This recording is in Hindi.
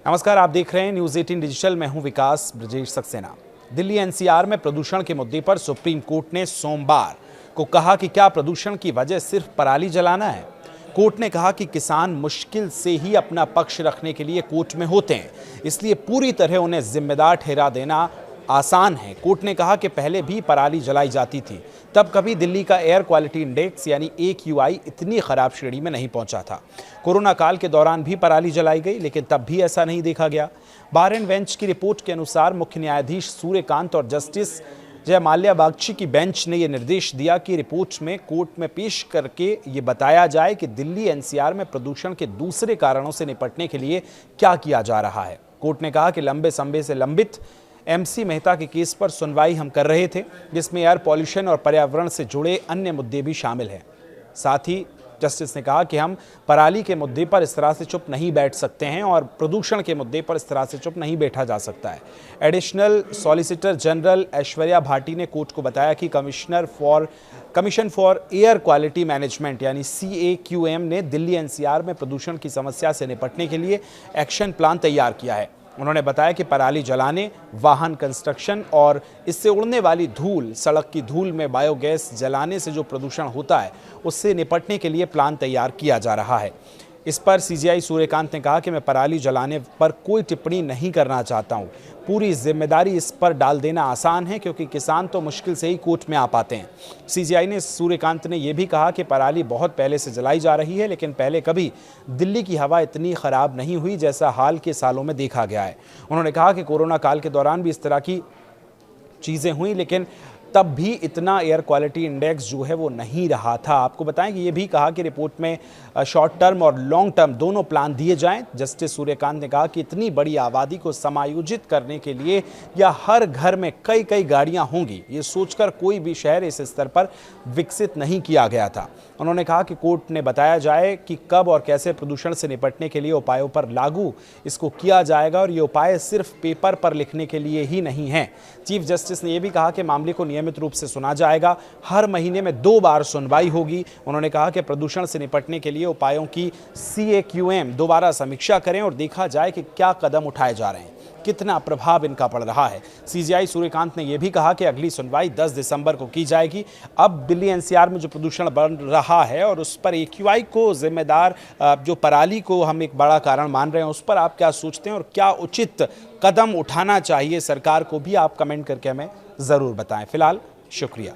नमस्कार, आप देख रहे हैं न्यूज़ 18 डिजिटल। मैं हूं विकास ब्रजेश सक्सेना। दिल्ली एनसीआर में प्रदूषण के मुद्दे पर सुप्रीम कोर्ट ने सोमवार को कहा कि क्या प्रदूषण की वजह सिर्फ पराली जलाना है। कोर्ट ने कहा कि किसान मुश्किल से ही अपना पक्ष रखने के लिए कोर्ट में होते हैं, इसलिए पूरी तरह उन्हें जिम्मेदार ठहरा देना आसान है। कोर्ट ने कहा कि पहले भी पराली जलाई जाती थी, तब कभी दिल्ली का एयर क्वालिटी इंडेक्स यानी AQI इतनी खराब श्रेणी में नहीं पहुंचा था। कोरोना काल के दौरान भी पराली जलाई गई, लेकिन तब भी ऐसा नहीं देखा गया। बार एंड बेंच की रिपोर्ट के अनुसार मुख्य न्यायाधीश सूर्यकांत और जस्टिस जयमाल्या बागची की बेंच ने यह निर्देश दिया कि रिपोर्ट में कोर्ट में पेश करके ये बताया जाए कि दिल्ली एनसीआर में प्रदूषण के दूसरे कारणों से निपटने के लिए क्या किया जा रहा है। कोर्ट ने कहा कि लंबे समय से लंबित MC मेहता के केस पर सुनवाई हम कर रहे थे, जिसमें एयर पॉल्यूशन और पर्यावरण से जुड़े अन्य मुद्दे भी शामिल हैं। साथ ही जस्टिस ने कहा कि हम पराली के मुद्दे पर इस तरह से चुप नहीं बैठ सकते हैं और प्रदूषण के मुद्दे पर इस तरह से चुप नहीं बैठा जा सकता है। Additional solicitor general Aishwarya Bhati ने कोर्ट को बताया कि commission for air quality management यानी CAQM ने दिल्ली NCR में प्रदूषण की समस्या से निपटने के लिए एक्शन प्लान तैयार किया है। उन्होंने बताया कि पराली जलाने, वाहन कंस्ट्रक्शन और इससे उड़ने वाली धूल, सड़क की धूल में बायोगैस जलाने से जो प्रदूषण होता है, उससे निपटने के लिए प्लान तैयार किया जा रहा है। इस पर CJI सूर्यकांत ने कहा कि मैं पराली जलाने पर कोई टिप्पणी नहीं करना चाहता हूं। पूरी जिम्मेदारी इस पर डाल देना आसान है, क्योंकि किसान तो मुश्किल से ही कोर्ट में आ पाते हैं। सूर्यकांत ने यह भी कहा कि पराली बहुत पहले से जलाई जा रही है, लेकिन पहले कभी दिल्ली की हवा इतनी खराब नहीं हुई जैसा हाल के सालों में देखा गया है। उन्होंने कहा कि कोरोना काल के दौरान भी इस तरह की चीज़ें हुई, लेकिन तब भी इतना एयर क्वालिटी इंडेक्स जो है वो नहीं रहा था। आपको बताएं कि ये भी कहा कि रिपोर्ट में शॉर्ट टर्म और लॉन्ग टर्म दोनों प्लान दिए जाएं। जस्टिस सूर्यकांत ने कहा कि इतनी बड़ी आबादी को समायोजित करने के लिए या हर घर में कई कई गाड़ियां होंगी, ये सोचकर कोई भी शहर इस स्तर पर विकसित नहीं किया गया था। उन्होंने कहा कि कोर्ट ने बताया जाए कि कब और कैसे प्रदूषण से निपटने के लिए उपायों पर लागू इसको किया जाएगा, और ये उपाय सिर्फ पेपर पर लिखने के लिए ही नहीं है। चीफ जस्टिस ने यह भी कहा कि मामले को नियमित रूप से सुना जाएगा, हर महीने में 2 बार सुनवाई होगी। उन्होंने कहा कि प्रदूषण से निपटने के लिए उपायों की CAQM दोबारा समीक्षा करें और देखा जाए कि क्या कदम उठाए जा रहे हैं, कितना प्रभाव इनका पड़ रहा है। CJI सूर्यकांत ने यह भी कहा कि अगली सुनवाई 10 दिसंबर को की जाएगी। अब दिल्ली NCR में जो प्रदूषण बढ़ रहा है और उस पर AQI को जिम्मेदार जो पराली को हम एक बड़ा कारण मान रहे हैं, उस पर आप क्या सोचते हैं और क्या उचित कदम उठाना चाहिए सरकार को भी, आप कमेंट करके हमें ज़रूर बताएं। फिलहाल शुक्रिया।